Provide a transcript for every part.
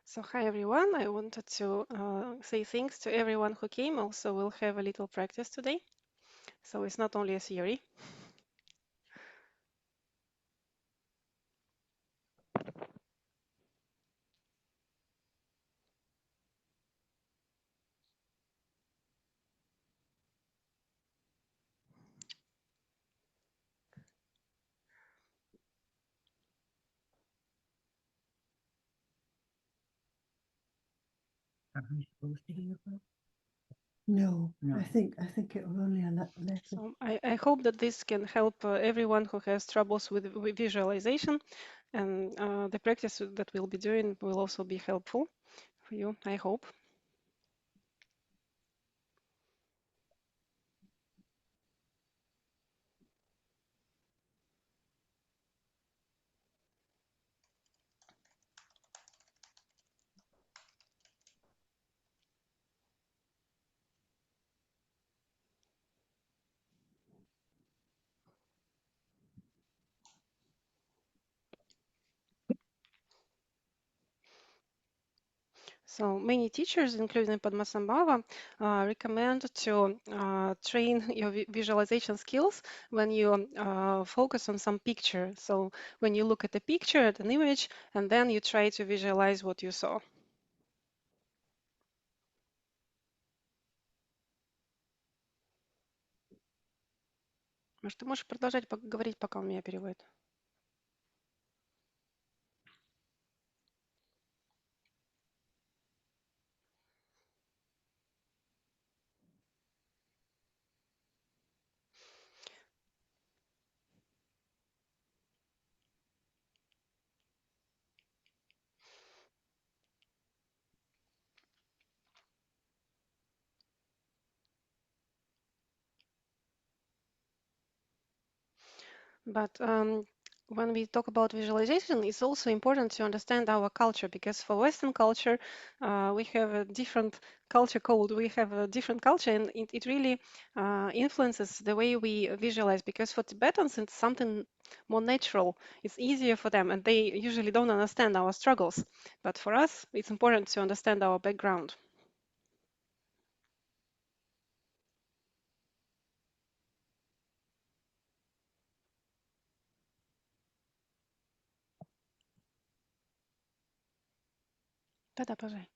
So hi everyone, I wanted to say thanks to everyone who came. Also, we'll have a little practice today. So it's not only a theory. Are we supposed to hear from? No, I think it will only let us. So I hope that this can help everyone who has troubles with visualization, and the practice that we'll be doing will also be helpful for you, I hope. So many teachers, including Padmasambhava, recommend to train your visualization skills when you focus on some picture. So when you look at a picture, at an image, and then you try to visualize what you saw. Может, ты можешь продолжать говорить, пока он меня переводит? But when we talk about visualization, it's also important to understand our culture, because for Western culture, we have a different culture code. We have a different culture, and it really influences the way we visualize, because for Tibetans, it's something more natural. It's easier for them, and they usually don't understand our struggles. But for us, it's important to understand our background. Да-да, пожалуйста.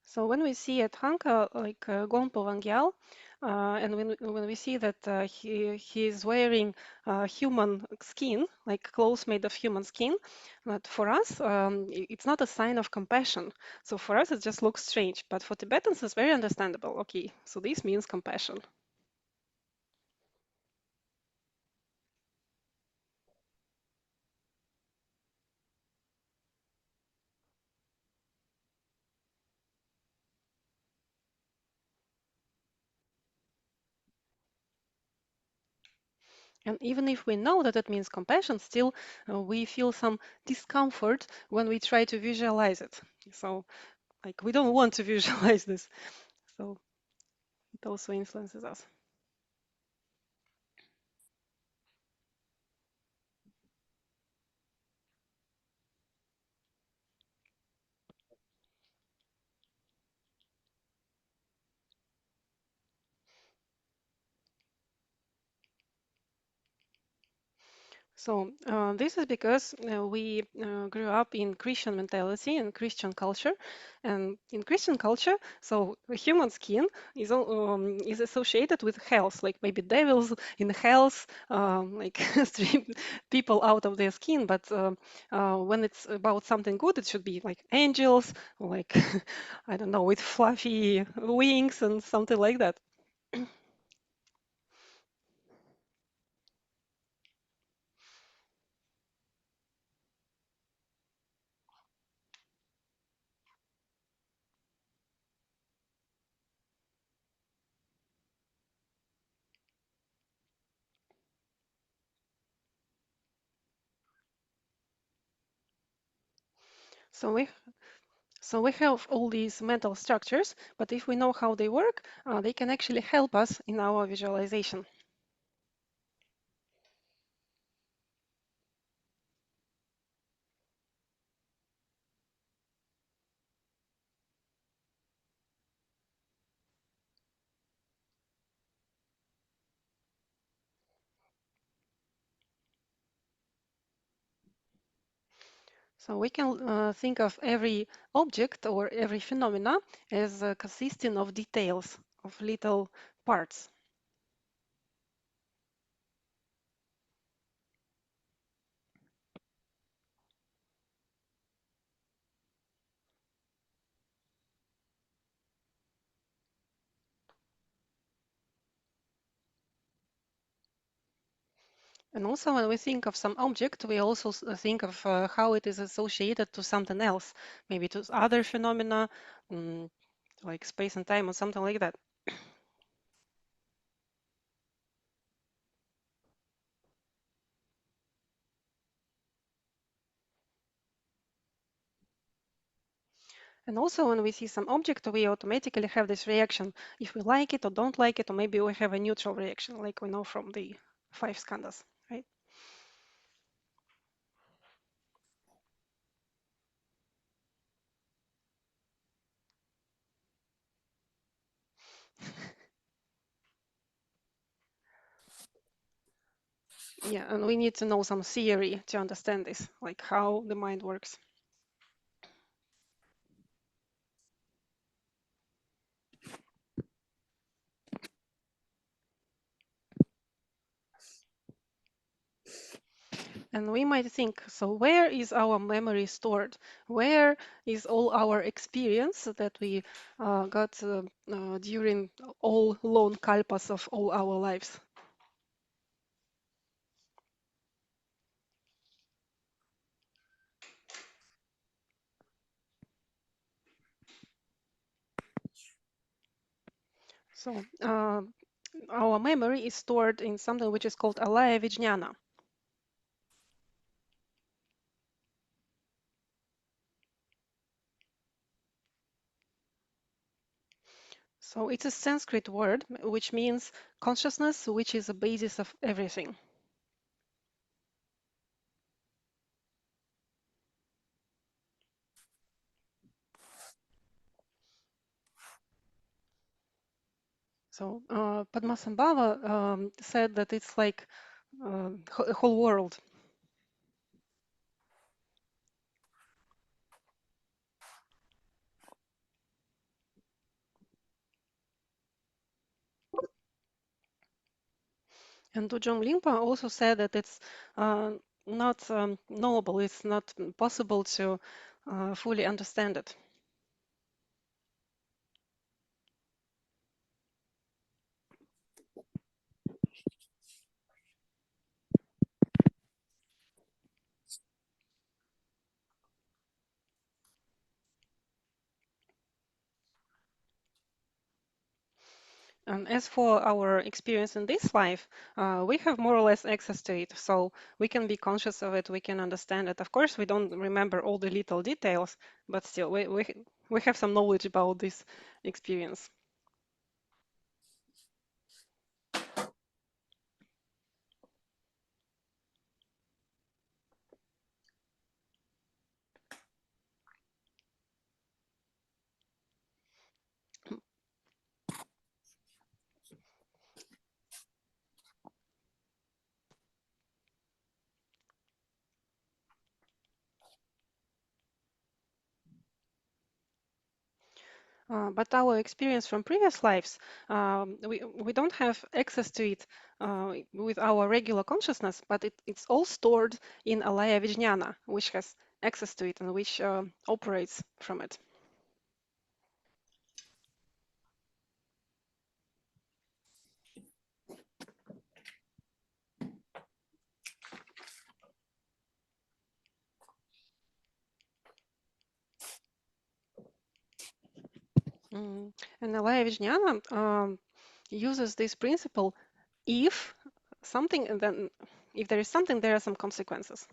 So when we see at Hanka, like Gonpo Wangyal, and when we see that he is wearing human skin, like clothes made of human skin, but for us it's not a sign of compassion. So for us it just looks strange, but for Tibetans it's very understandable. Okay, so this means compassion. And even if we know that it means compassion, still we feel some discomfort when we try to visualize it. So like we don't want to visualize this. So it also influences us. So this is because we grew up in Christian mentality and Christian culture, and in Christian culture, so human skin is associated with health, like maybe devils in hells, like strip people out of their skin. But when it's about something good, it should be like angels, or like I don't know, with fluffy wings and something like that. So we have all these mental structures, but if we know how they work, they can actually help us in our visualization. So we can think of every object or every phenomena as consisting of details, of little parts. And also when we think of some object, we also think of how it is associated to something else, maybe to other phenomena, mm, like space and time or something like that. And also when we see some object, we automatically have this reaction, if we like it or don't like it, or maybe we have a neutral reaction, like we know from the five skandhas, right? Yeah, and we need to know some theory to understand this, like how the mind works. And we might think, so where is our memory stored? Where is all our experience that we got during all long kalpas of all our lives? So our memory is stored in something which is called alaya vijnana. So it's a Sanskrit word which means consciousness, which is the basis of everything. So Padmasambhava said that it's like a whole world. And Dujong Limpa also said that it's not knowable, it's not possible to fully understand it. And as for our experience in this life, we have more or less access to it. So we can be conscious of it, we can understand it. Of course, we don't remember all the little details, but still, we have some knowledge about this experience. But our experience from previous lives, we don't have access to it with our regular consciousness, but it's all stored in Alaya Vijnana, which has access to it and which operates from it. Mm. And Alaya Vijnana uses this principle: if something, then if there is something, there are some consequences.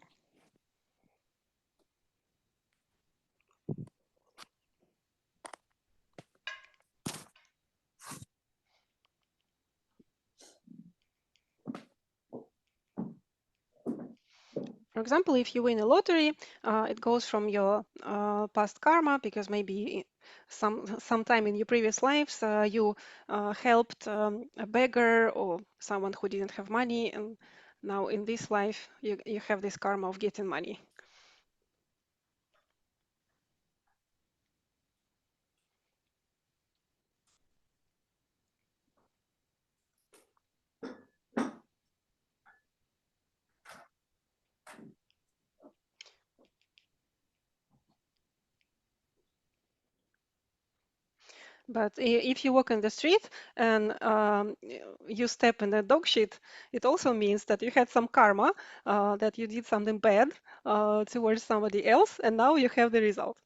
For example, if you win a lottery, it goes from your past karma because maybe sometime in your previous lives you helped a beggar or someone who didn't have money, and now in this life you have this karma of getting money. But if you walk in the street and you step in a dog shit, it also means that you had some karma, that you did something bad towards somebody else, and now you have the result.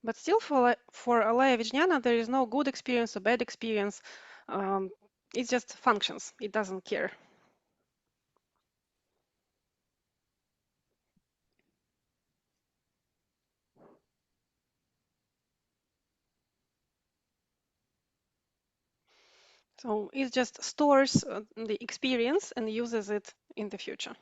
But still, for Alaya Vijnana, there is no good experience or bad experience. Um, it just functions. It doesn't care. So it just stores the experience and uses it in the future.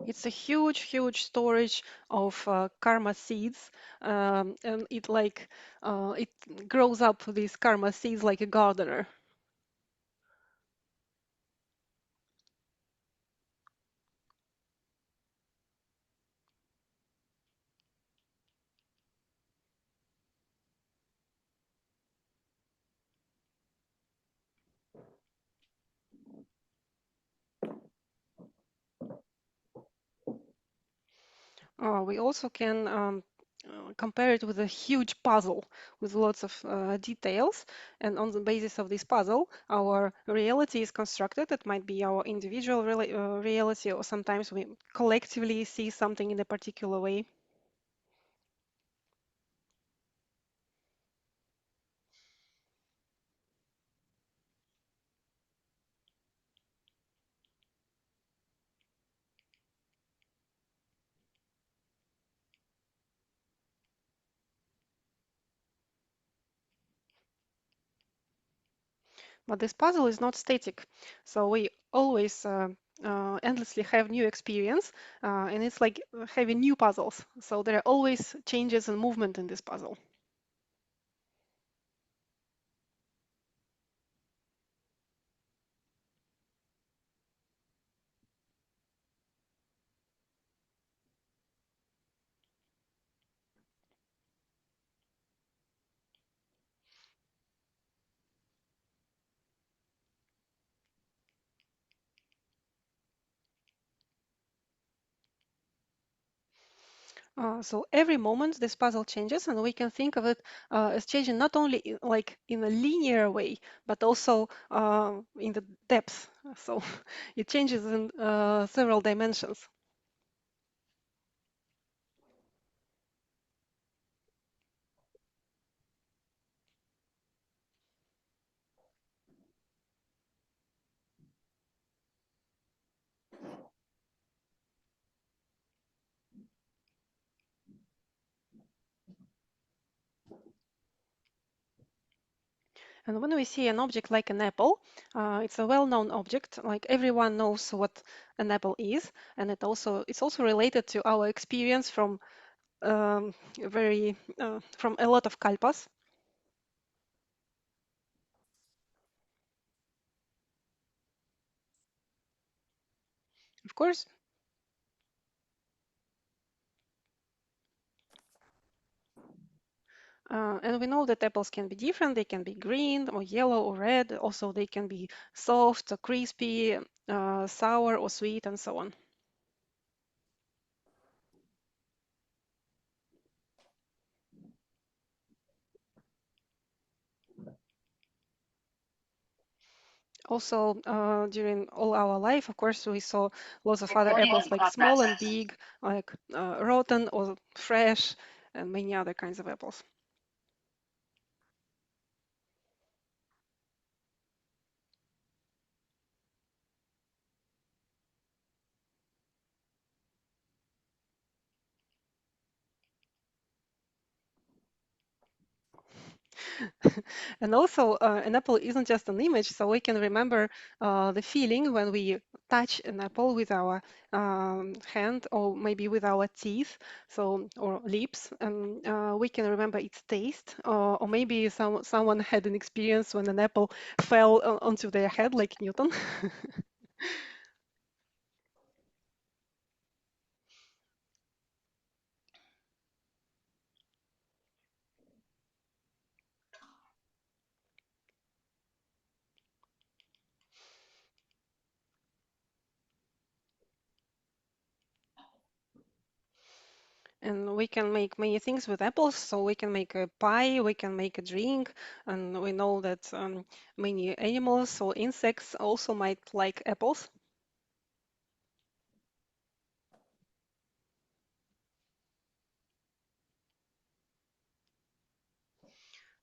It's a huge, huge storage of karma seeds, and it grows up these karma seeds like a gardener. We also can compare it with a huge puzzle with lots of details, and on the basis of this puzzle, our reality is constructed. It might be our individual reality, or sometimes we collectively see something in a particular way. But this puzzle is not static, so we always endlessly have new experience, and it's like having new puzzles. So there are always changes and movement in this puzzle. So every moment this puzzle changes, and we can think of it as changing not only like in a linear way, but also in the depth. So it changes in several dimensions. And when we see an object like an apple, it's a well-known object. Like everyone knows what an apple is, and it's also related to our experience from a lot of kalpas. Of course, and we know that apples can be different. They can be green or yellow or red. Also, they can be soft or crispy, sour or sweet, and so on. Also, during all our life, of course, we saw lots of other apples like small and big, like rotten or fresh, and many other kinds of apples. And also, an apple isn't just an image, so we can remember the feeling when we touch an apple with our hand or maybe with our teeth, so or lips, and we can remember its taste. Or maybe someone had an experience when an apple fell onto their head, like Newton. And we can make many things with apples. So we can make a pie, we can make a drink, and we know that many animals or insects also might like apples.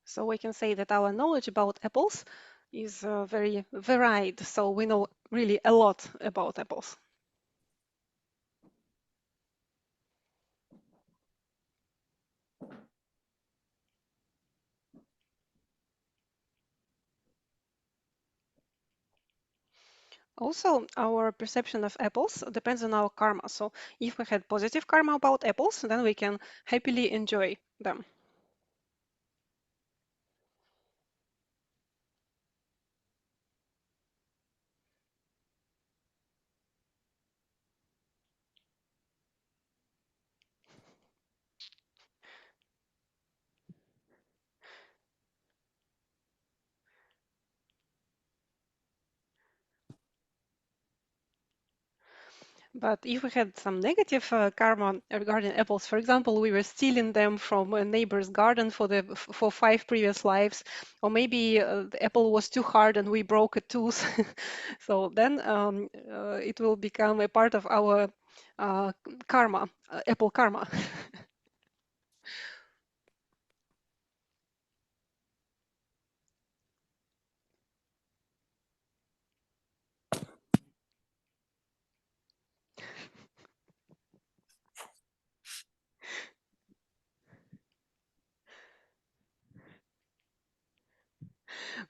So we can say that our knowledge about apples is very varied. So we know really a lot about apples. Also, our perception of apples depends on our karma. So if we had positive karma about apples, then we can happily enjoy them. But if we had some negative karma regarding apples, for example, we were stealing them from a neighbor's garden for 5 previous lives, or maybe the apple was too hard and we broke a tooth, so then it will become a part of our uh, karma, apple karma.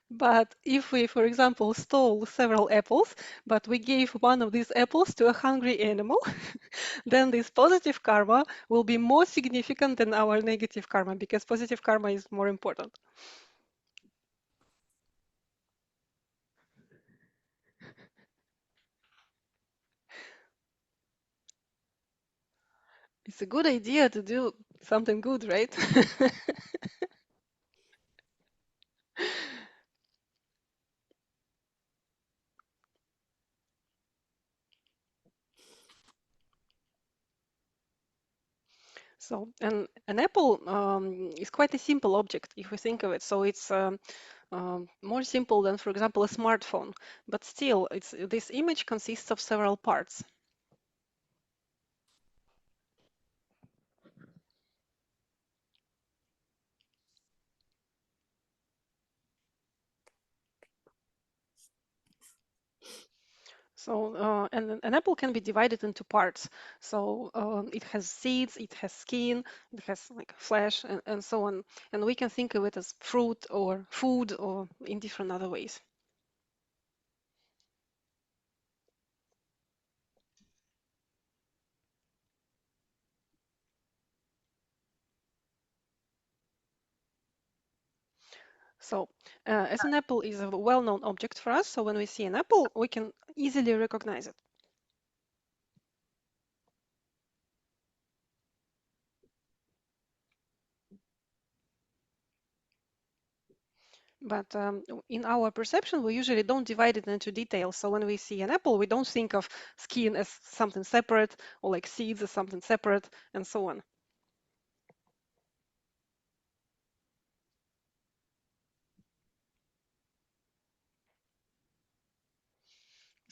But if we, for example, stole several apples, but we gave one of these apples to a hungry animal, then this positive karma will be more significant than our negative karma because positive karma is more important. It's a good idea to do something good, right? So, an apple is quite a simple object if we think of it. So it's more simple than, for example, a smartphone. But still, this image consists of several parts. So, and an apple can be divided into parts. So it has seeds, it has skin, it has like flesh, and so on. And we can think of it as fruit or food or in different other ways. So, as an apple is a well-known object for us, so when we see an apple, we can easily recognize it. But in our perception, we usually don't divide it into details. So when we see an apple, we don't think of skin as something separate or like seeds as something separate and so on.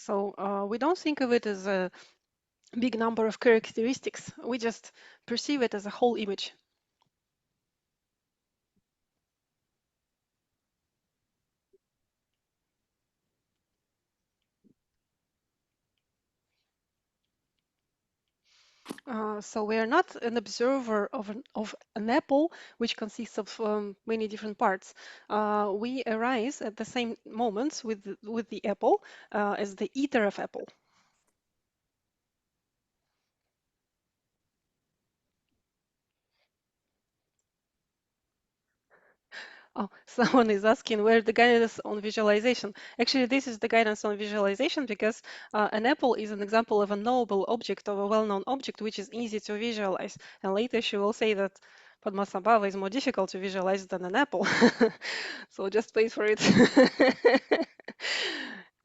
So we don't think of it as a big number of characteristics. We just perceive it as a whole image. So we are not an observer of an apple, which consists of many different parts. We arise at the same moments with the apple as the eater of apple. Oh, someone is asking where the guidance on visualization. Actually, this is the guidance on visualization because an apple is an example of a knowable object, of a well-known object, which is easy to visualize. And later she will say that Padmasambhava is more difficult to visualize than an apple. So just wait for it.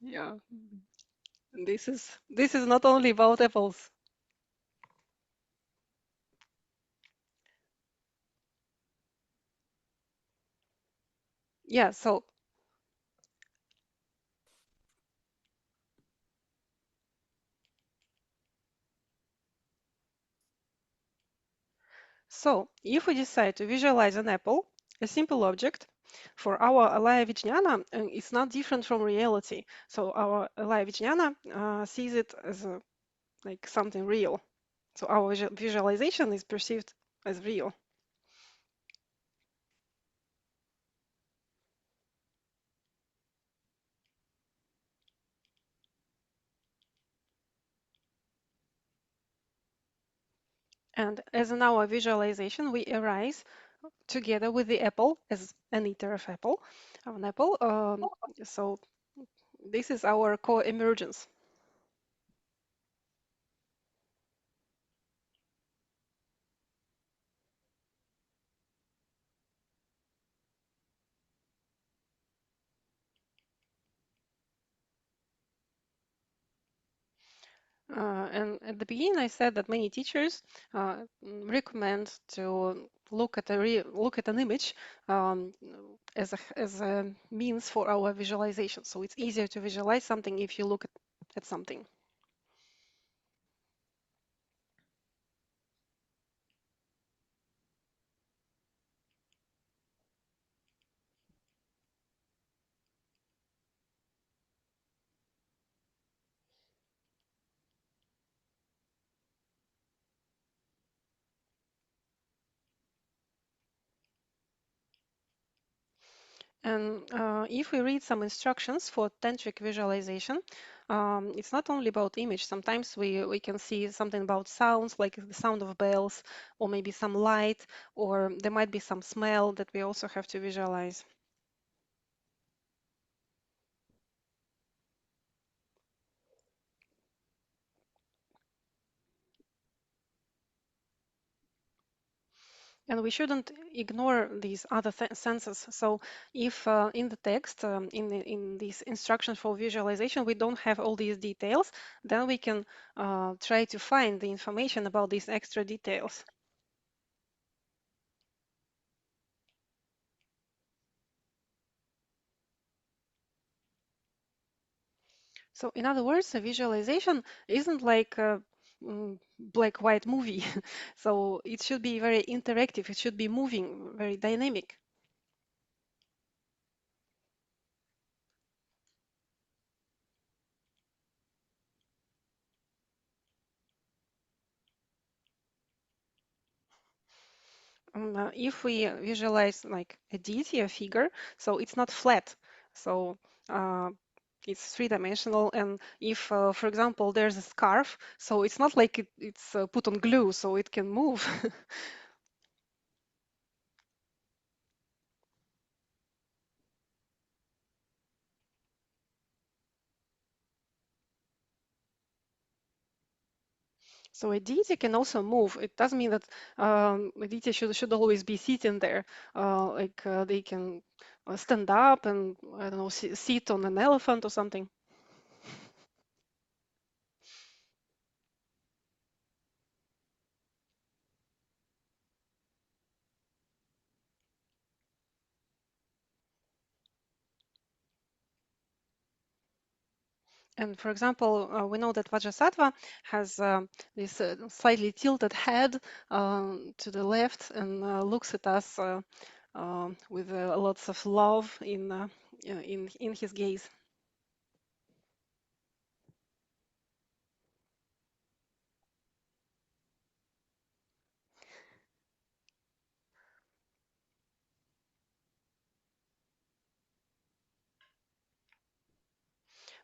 Yeah, this is not only about apples. Yeah, so if we decide to visualize an apple, a simple object, for our Alaya Vijnana, it's not different from reality. So our Alaya Vijnana sees it as like something real. So our visualization is perceived as real. And as in our visualization, we arise together with the apple as an eater of apple, of an apple. So this is our co-emergence. And at the beginning, I said that many teachers recommend to look at an image as a means for our visualization. So it's easier to visualize something if you look at something. And if we read some instructions for tantric visualization, it's not only about image. Sometimes we can see something about sounds, like the sound of bells, or maybe some light, or there might be some smell that we also have to visualize. And we shouldn't ignore these other senses. So if in the text, in these instructions for visualization, we don't have all these details, then we can try to find the information about these extra details. So in other words, a visualization isn't like a black-white movie. So it should be very interactive. It should be moving, very dynamic. If we visualize like a deity, a figure, so it's not flat. So uh, it's three-dimensional. And if, for example, there's a scarf, so it's not like it's put on glue, so it can move. So a deity can also move. It doesn't mean that a deity should always be sitting there. They can stand up and, I don't know, sit on an elephant or something. And for example, we know that Vajrasattva has this slightly tilted head to the left and looks at us with lots of love in his gaze.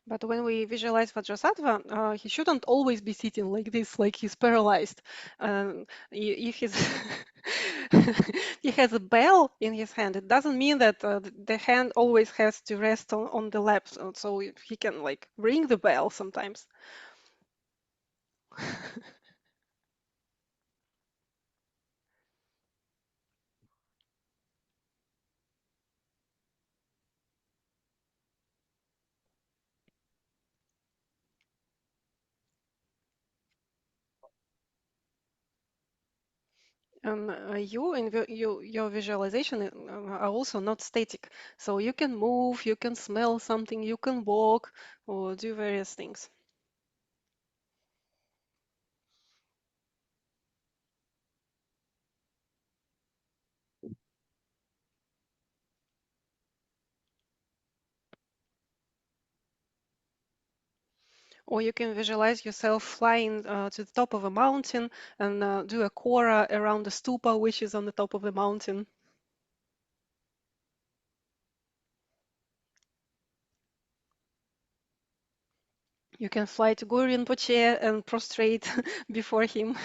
But when we visualize Vajrasattva, he shouldn't always be sitting like this, like he's paralyzed. If he's he has a bell in his hand, it doesn't mean that the hand always has to rest on the lap, so he can like ring the bell sometimes. And your visualization are also not static. So you can move, you can smell something, you can walk or do various things. Or you can visualize yourself flying to the top of a mountain and do a kora around the stupa, which is on the top of the mountain. You can fly to Guru Rinpoche and prostrate before him.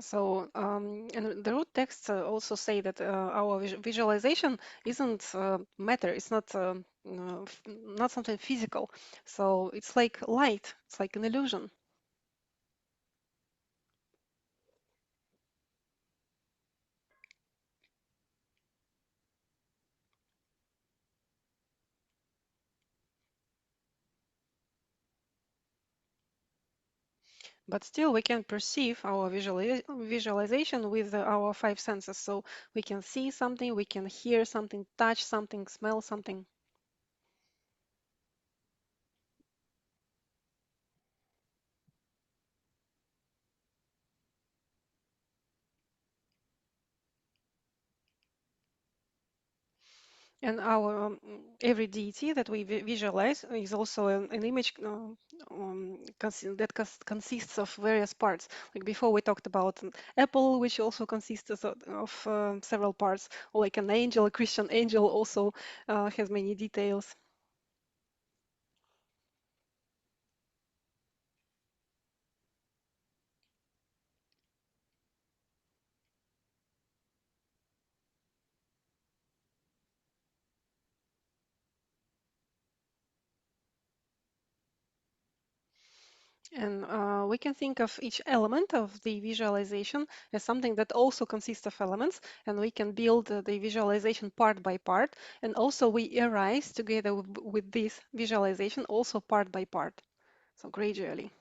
So, and the root texts also say that our visualization isn't matter. It's not not something physical. So it's like light. It's like an illusion. But still, we can perceive our visualization with our five senses. So we can see something, we can hear something, touch something, smell something. And our every deity that we visualize is also an image that consists of various parts. Like before, we talked about an apple, which also consists of several parts, or like an angel, a Christian angel also has many details. And we can think of each element of the visualization as something that also consists of elements, and we can build the visualization part by part. And also we arise together with this visualization also part by part, so gradually.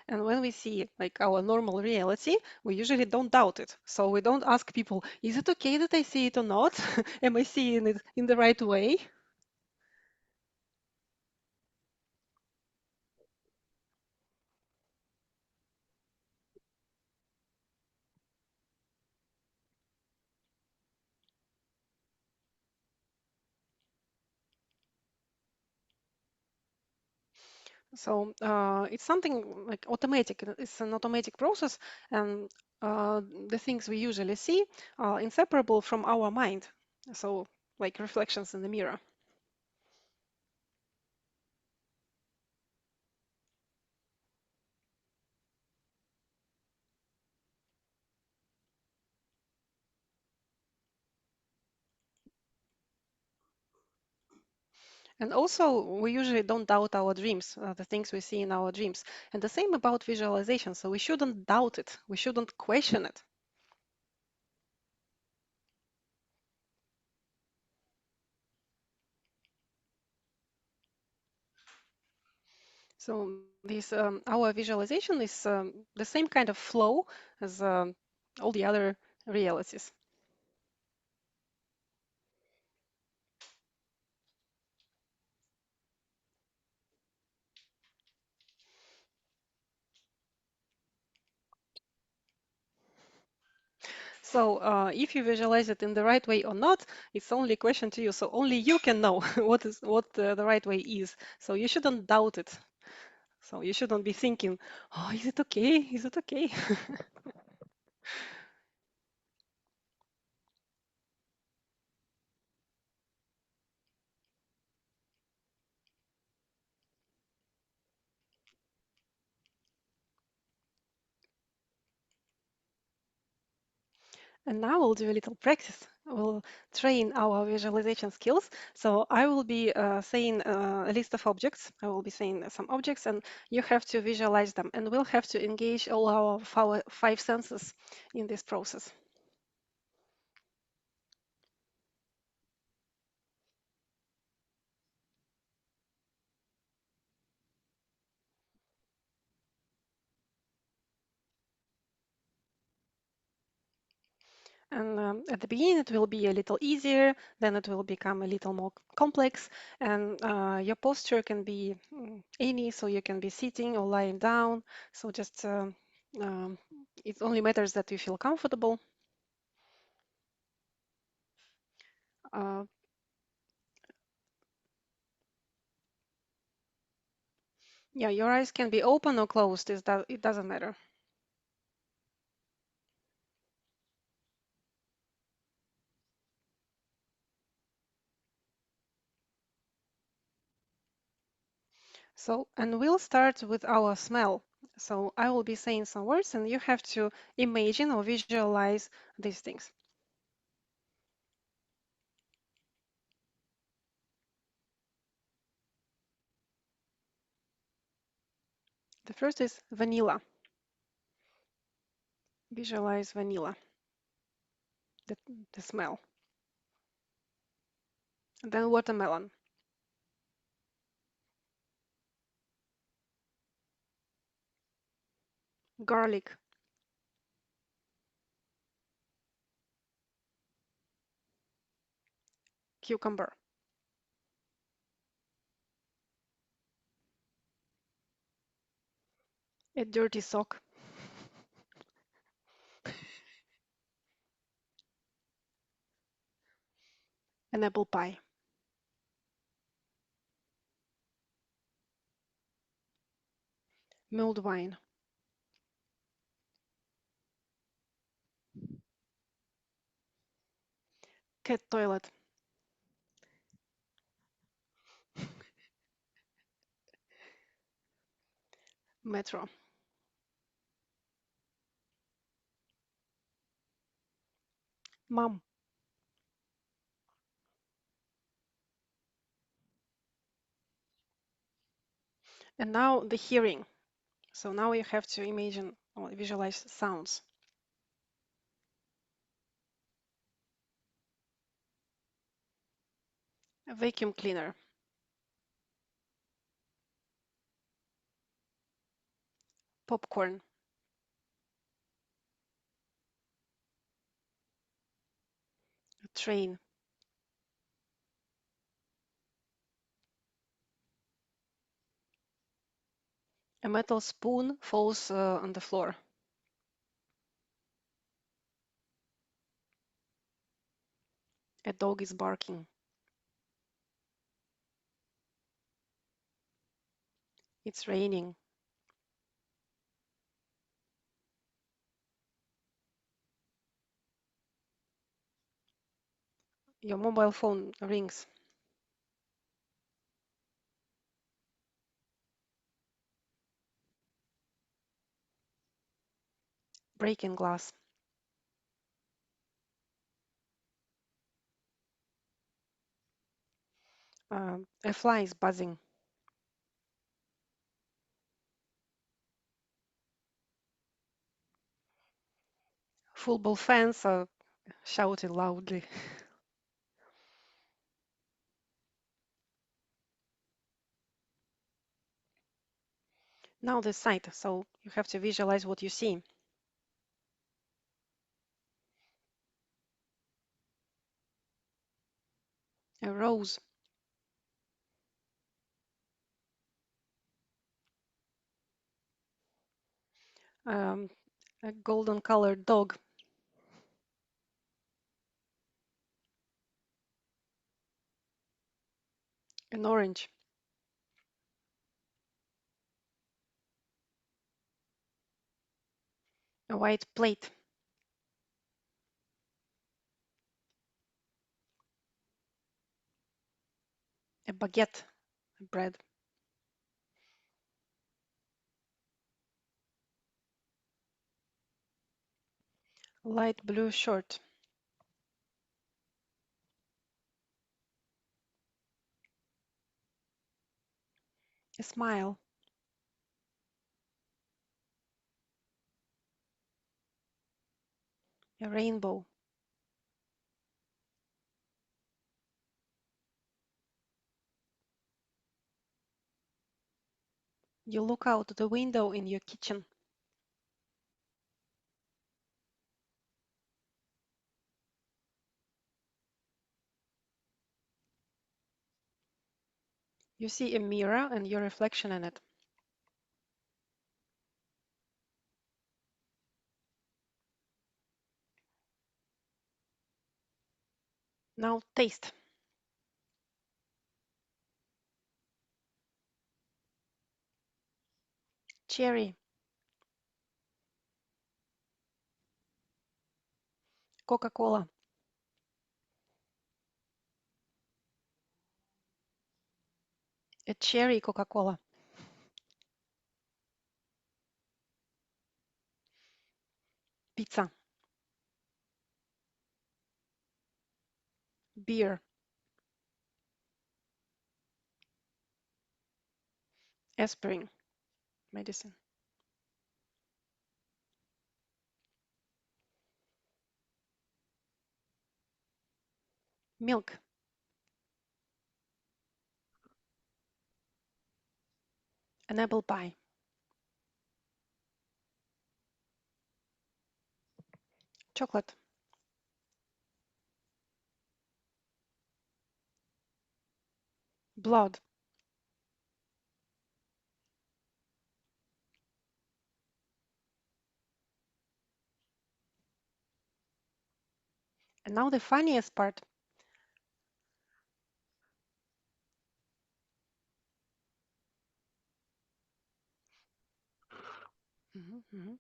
And when we see like our normal reality, we usually don't doubt it. So we don't ask people, is it okay that I see it or not? Am I seeing it in the right way? So it's something like automatic. It's an automatic process, and the things we usually see are inseparable from our mind. So like reflections in the mirror. And also, we usually don't doubt our dreams, the things we see in our dreams. And the same about visualization. So we shouldn't doubt it. We shouldn't question it. So this our visualization is the same kind of flow as all the other realities. So if you visualize it in the right way or not, it's only a question to you. So only you can know what the right way is. So you shouldn't doubt it. So you shouldn't be thinking, oh, is it okay? Is it okay? And now we'll do a little practice. We'll train our visualization skills. So I will be saying a list of objects. I will be saying some objects, and you have to visualize them. And we'll have to engage all our five senses in this process. And at the beginning, it will be a little easier, then it will become a little more complex. And your posture can be any, so you can be sitting or lying down. So just it only matters that you feel comfortable. Uh, yeah, your eyes can be open or closed. Is that it doesn't matter. So, and we'll start with our smell. So I will be saying some words, and you have to imagine or visualize these things. The first is vanilla. Visualize vanilla, the, the smell. And then watermelon, garlic, cucumber, a dirty sock, an apple pie, mulled wine, cat toilet, metro, mom. And now the hearing. So now you have to imagine or visualize sounds. A vacuum cleaner, popcorn, a train, a metal spoon falls on the floor, a dog is barking, it's raining, your mobile phone rings, breaking glass, A fly is buzzing. Football fans are shouting loudly. Now the sight, so you have to visualize what you see. A rose, um, a golden colored dog, an orange, a white plate, a baguette, bread, light blue shirt, a smile, a rainbow. You look out the window in your kitchen. You see a mirror and your reflection in it. Now taste. Cherry, Coca-Cola, a cherry Coca-Cola, pizza, beer, aspirin, medicine, milk, an apple pie, chocolate. Blood. And now the funniest part. Mhm, mhm.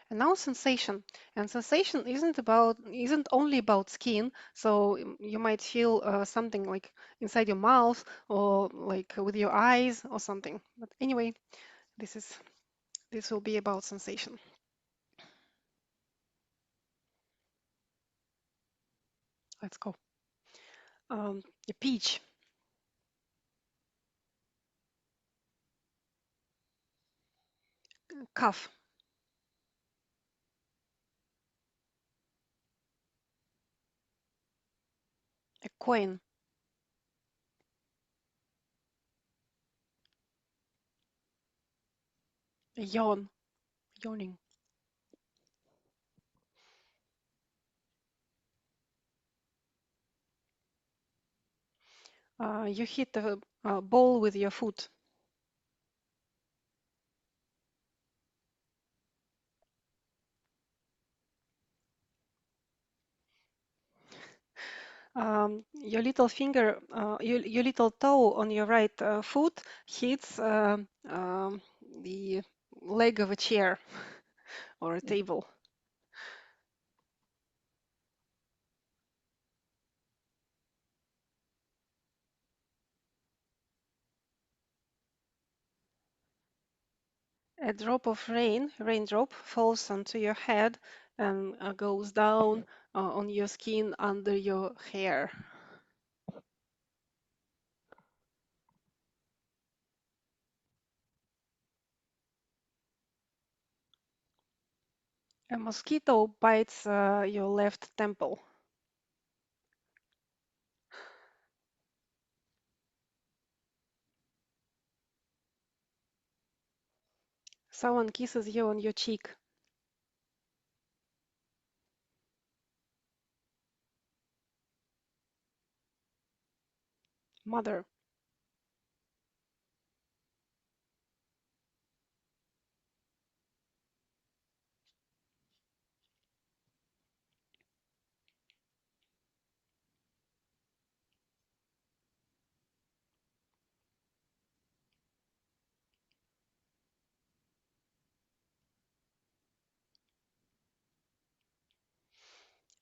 And now sensation. And sensation isn't only about skin. So you might feel something like inside your mouth or like with your eyes or something. But anyway, this is this will be about sensation. Let's go. A peach, cuff, a coin, a yawn, yawning. You hit a ball with your foot. Your little finger, your little toe on your right foot hits the leg of a chair or a table. A drop of rain, raindrop, falls onto your head and goes down on your skin under your hair. A mosquito bites your left temple. Someone kisses you on your cheek. Mother.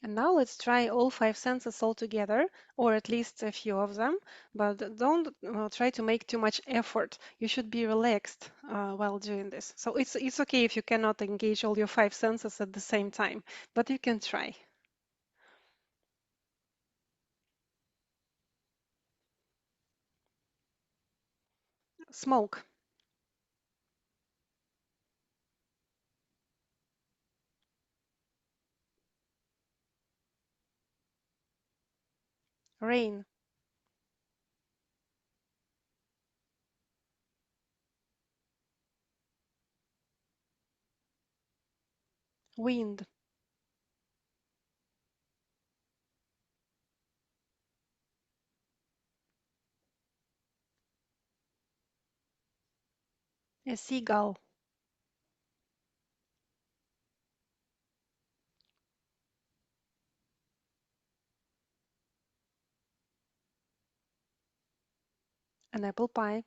And now let's try all five senses all together, or at least a few of them, but don't try to make too much effort. You should be relaxed while doing this. So it's okay if you cannot engage all your five senses at the same time, but you can try. Smoke, rain, wind, a seagull, an apple pie,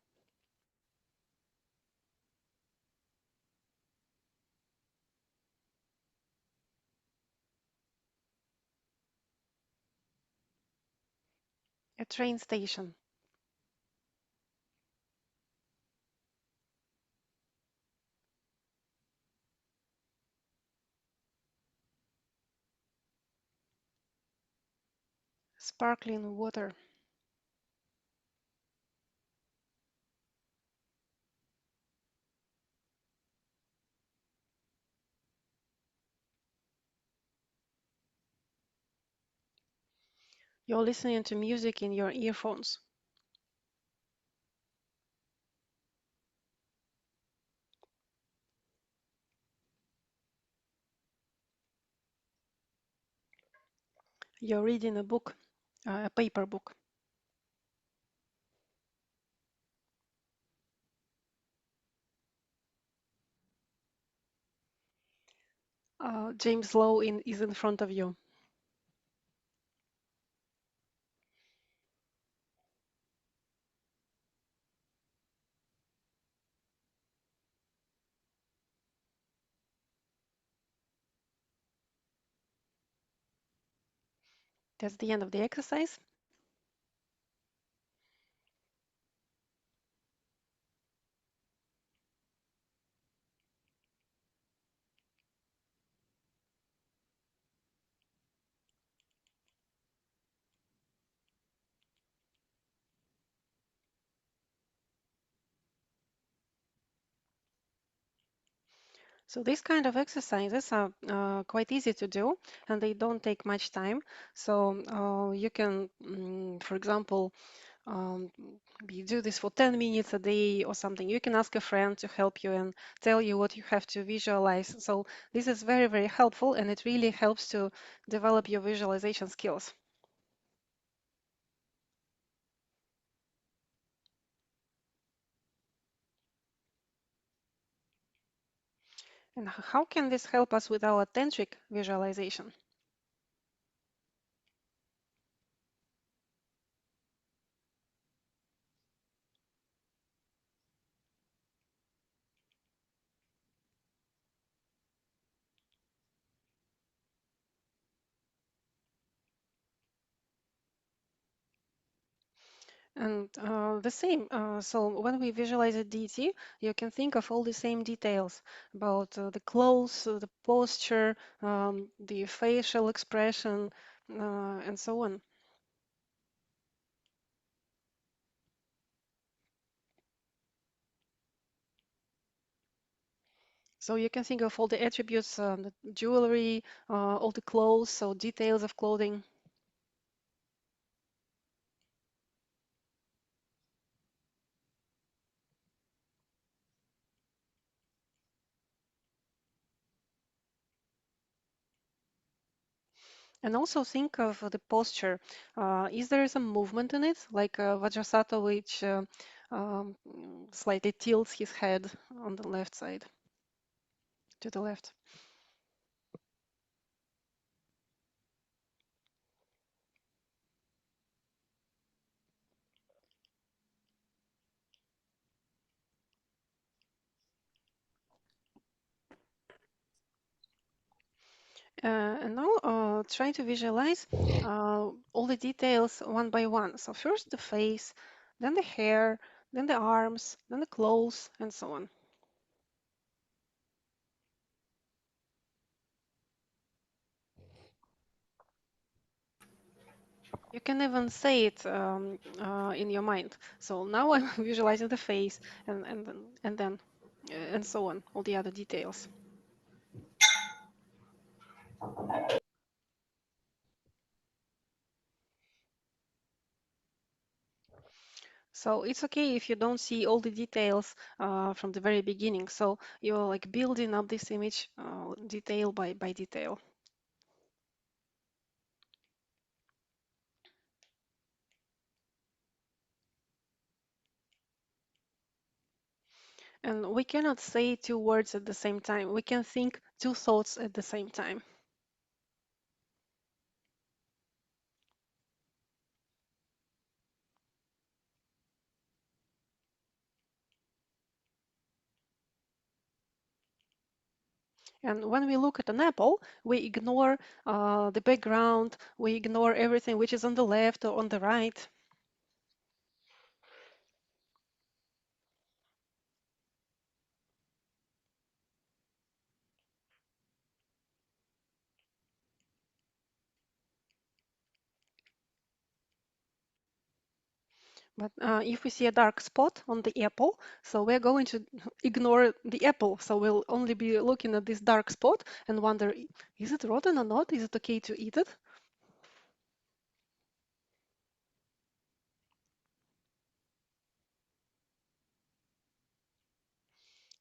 a train station. Sparkling water. You're listening to music in your earphones. You're reading a book, a paper book. James Lowe is in front of you. That's the end of the exercise. So these kind of exercises are quite easy to do and they don't take much time. So you can, for example, um, you do this for 10 minutes a day or something. You can ask a friend to help you and tell you what you have to visualize. So this is very, very helpful and it really helps to develop your visualization skills. And how can this help us with our tantric visualization? And the same, so when we visualize a deity, you can think of all the same details about the clothes, the posture, the facial expression, and so on. So you can think of all the attributes, the jewelry, all the clothes, so details of clothing. And also think of the posture. Is there some movement in it, like Vajrasattva, which slightly tilts his head on the left side, to the left? And now try to visualize all the details one by one. So first the face, then the hair, then the arms, then the clothes, and so on. You can even say it in your mind. So now I'm visualizing the face and so on, all the other details. So it's okay if you don't see all the details from the very beginning. So you're like building up this image detail by detail. And we cannot say two words at the same time. We can think two thoughts at the same time. And when we look at an apple, we ignore the background, we ignore everything which is on the left or on the right. But if we see a dark spot on the apple, so we're going to ignore the apple. So we'll only be looking at this dark spot and wonder, is it rotten or not? Is it okay to eat it?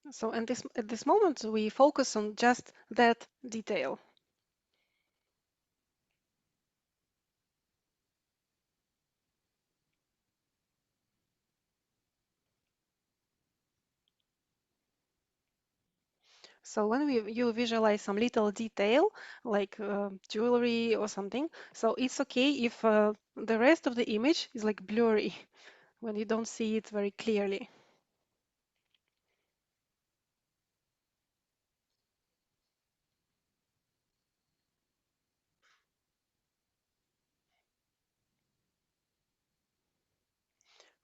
So at this moment, we focus on just that detail. So when you visualize some little detail, like jewelry or something, so it's okay if the rest of the image is like blurry when you don't see it very clearly.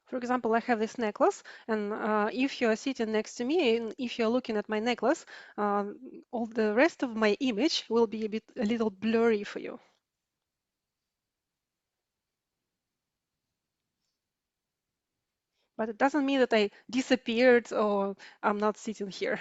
For example, I have this necklace, and if you are sitting next to me, and if you're looking at my necklace, all the rest of my image will be a little blurry for you. But it doesn't mean that I disappeared or I'm not sitting here.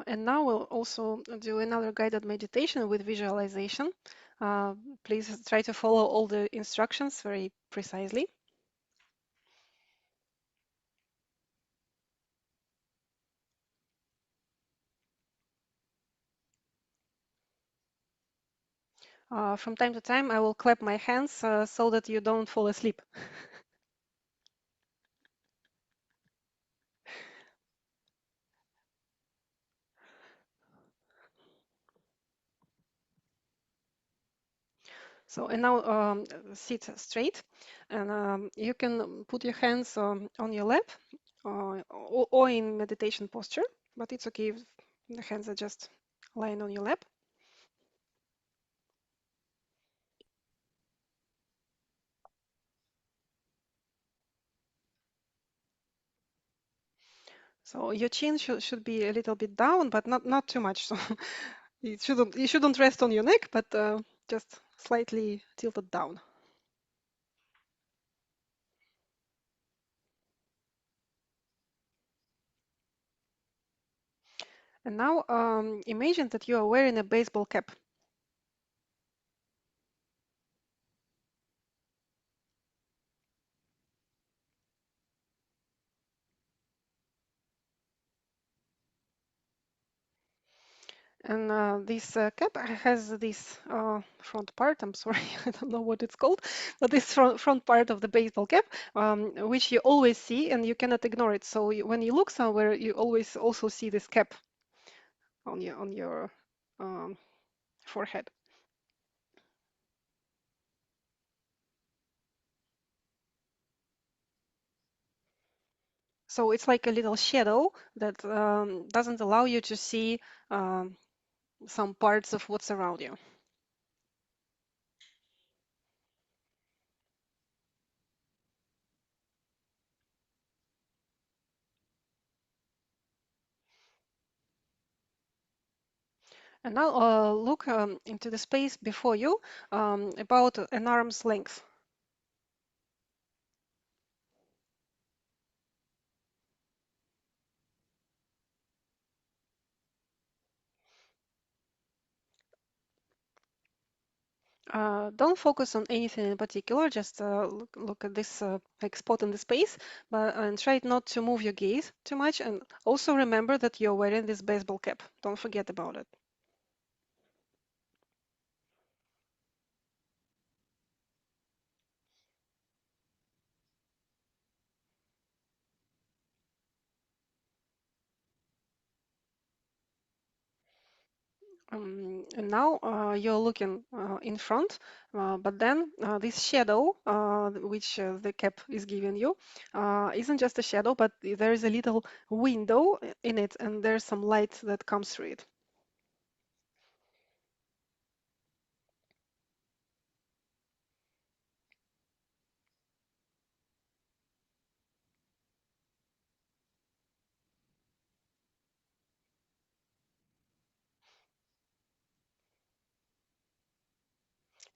And now we'll also do another guided meditation with visualization. Uh, Please try to follow all the instructions very precisely. From time to time, I will clap my hands so that you don't fall asleep. So, and now sit straight, and you can put your hands on your lap or in meditation posture, but it's okay if the hands are just lying on your lap. So your chin should be a little bit down, but not too much. So you shouldn't rest on your neck, but just slightly tilted down. And now imagine that you are wearing a baseball cap. And this cap has this front part. I'm sorry, I don't know what it's called, but this front part of the baseball cap, which you always see and you cannot ignore it. So when you look somewhere, you always also see this cap on your um, forehead. So it's like a little shadow that doesn't allow you to see um, some parts of what's around you. And now look into the space before you, about an arm's length. Don't focus on anything in particular, just look at this like spot in the space, and try not to move your gaze too much. And also remember that you're wearing this baseball cap. Don't forget about it. And now you're looking in front, but then this shadow, which the cap is giving you, isn't just a shadow, but there is a little window in it, and there's some light that comes through it.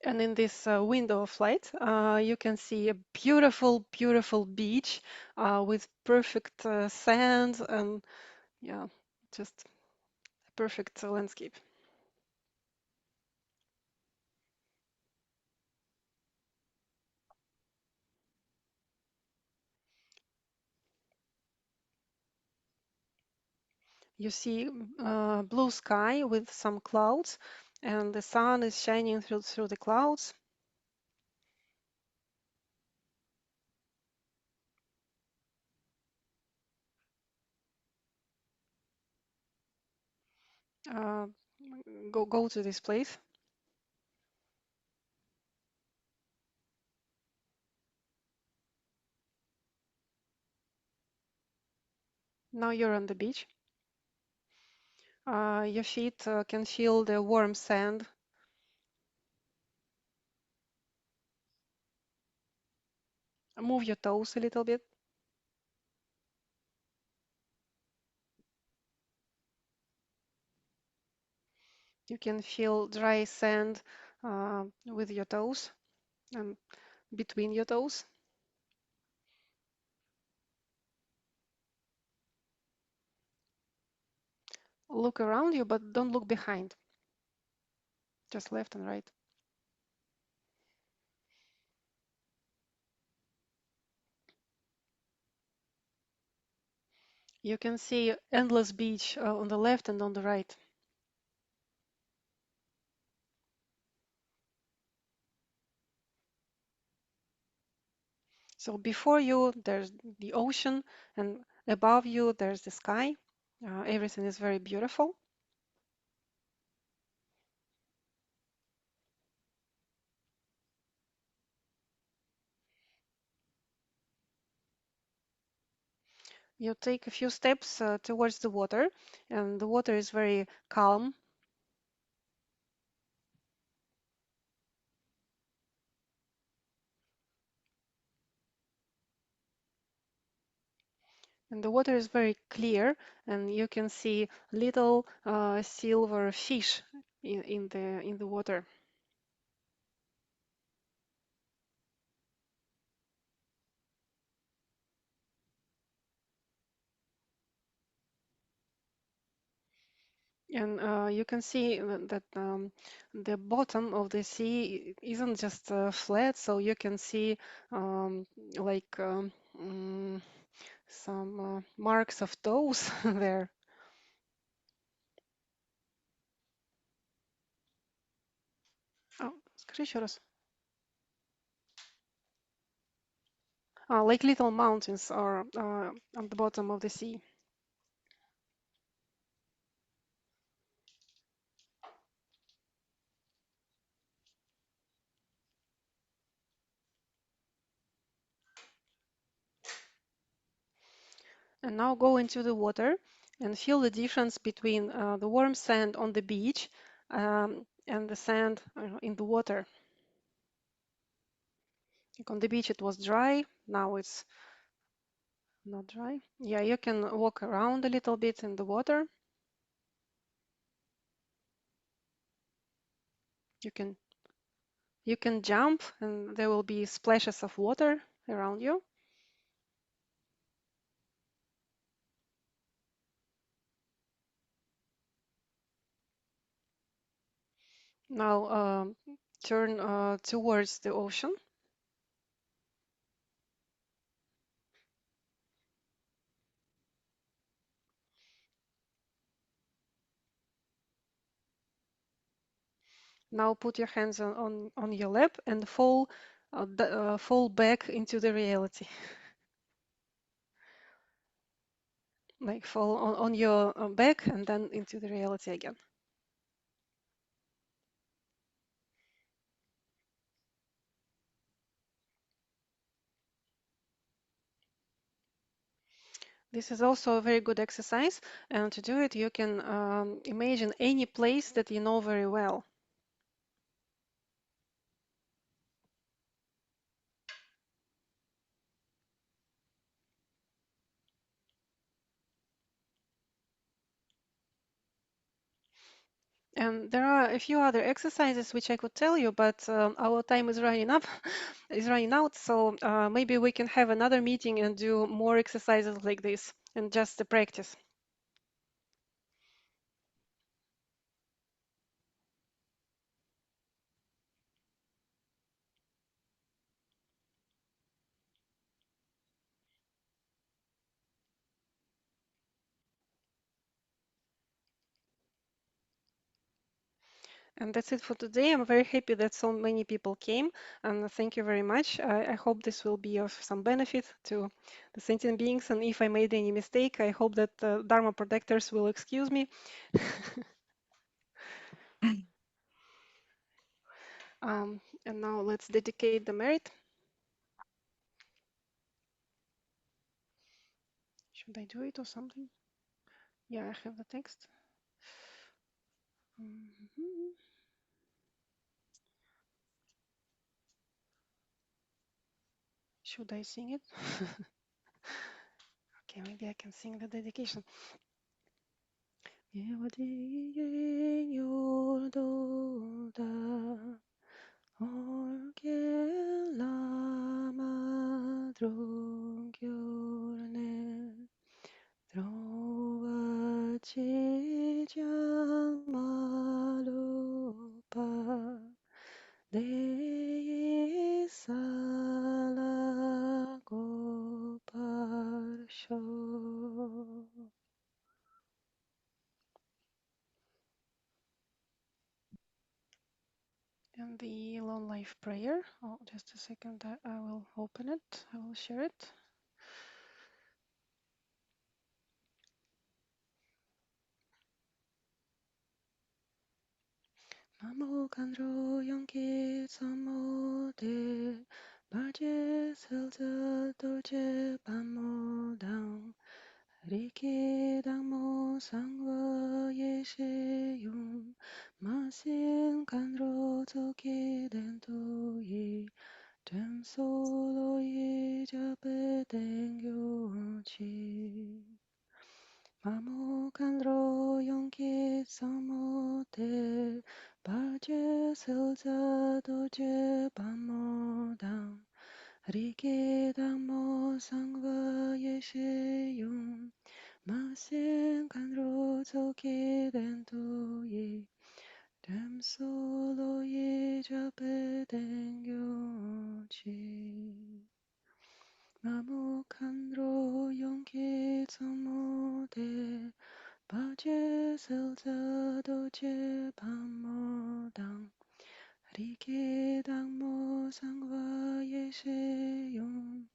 And in this window of light, you can see a beautiful, beautiful beach with perfect sand and yeah, just a perfect landscape. You see blue sky with some clouds, and the sun is shining through the clouds. Uh, go to this place. Now you're on the beach. Your feet can feel the warm sand. Move your toes a little bit. You can feel dry sand with your toes and between your toes. Look around you, but don't look behind, just left and right. You can see endless beach on the left and on the right. So before you, there's the ocean, and above you, there's the sky. Everything is very beautiful. You take a few steps towards the water, and the water is very calm. And the water is very clear, and you can see little silver fish in the water. And you can see that the bottom of the sea isn't just flat, so you can see um, like some marks of toes there. Oh, скажи еще раз. Like little mountains are on the bottom of the sea. And now go into the water and feel the difference between the warm sand on the beach and the sand in the water. Like on the beach it was dry, now it's not dry. Yeah, you can walk around a little bit in the water. You can you can jump and there will be splashes of water around you. Now turn towards the ocean. Now put your hands on your lap and fall back into the reality. Like fall on your back and then into the reality again. This is also a very good exercise, and to do it you can imagine any place that you know very well. And there are a few other exercises which I could tell you, but our time is running up, is running out. So maybe we can have another meeting and do more exercises like this and just the practice. And that's it for today. I'm very happy that so many people came, and thank you very much. I hope this will be of some benefit to the sentient beings. And if I made any mistake, I hope that the Dharma protectors will excuse me. And now let's dedicate the merit. Should I do it or something? Yeah, I have the text. Mhm. Should I sing it? Okay, maybe I can sing the dedication. Orge lama drogyorne drovaci jamalopa dei sala goparsho. And the Lone Life prayer. Oh, just a second, I will open it. I will share it. Namo Kandro Yonki Samo De Baje Selza Doje Pamo Dang Riki Dangmo Sangwa Yeshe Yung Masin Kandro Toki Dento Yi 좀 서로의 잡에 당겨지 마모간로 용기 서모대 바지서 자도 제밤모당 리게당 모상과의 시용 마생간로 저기 된도이 댐솔로의 잡에 당겨지 마모간로 용기 서모대 바지서 자도 제밤모당 리게당 모상과의 시용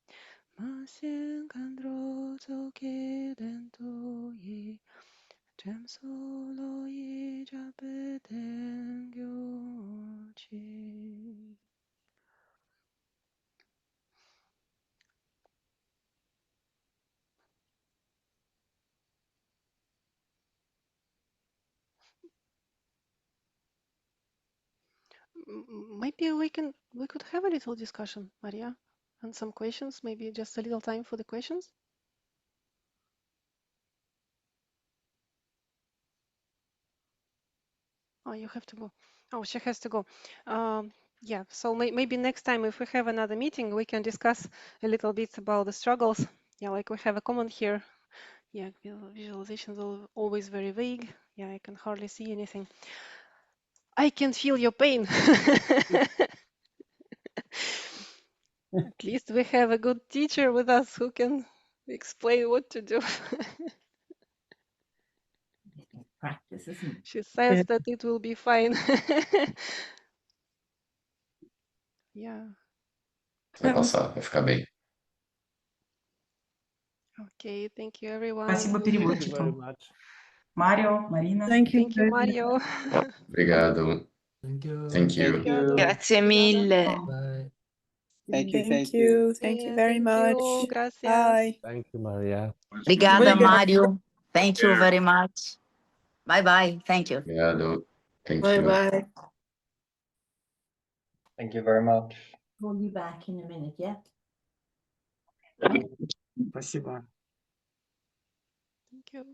마생간로 저기 된도이 잼솔로이 잡에 당겨지 Maybe we could have a little discussion, Maria, and some questions. Maybe just a little time for the questions. Oh, you have to go. Oh, she has to go. Yeah, so maybe next time if we have another meeting, we can discuss a little bit about the struggles. Yeah, like we have a comment here. Yeah, visualizations are always very vague. Yeah, I can hardly see anything. I can feel your pain. At least we have a good teacher with us who can explain what to do. Practice, isn't it? She says that it will be fine. Yeah. Vai passar, vai ficar bem. Okay, thank you everyone. Спасибо, Thank you very переводчикам. much. Марио, Марина. Thank you. Thank you, Mario. Obrigado. Thank you. Thank you. Thank you, Adu. Grazie Obrigada. mille. Bye. Thank you. Thank you. Thank you very Thank you. much. Gracias. Bye. Thank you, Maria. Obrigada, Obrigado. Mario. Thank you very much. Bye bye. Thank you. Obrigado. Thank Bye you. bye. Thank you very much. Call you back in a minute, yeah? Спасибо. Thank you.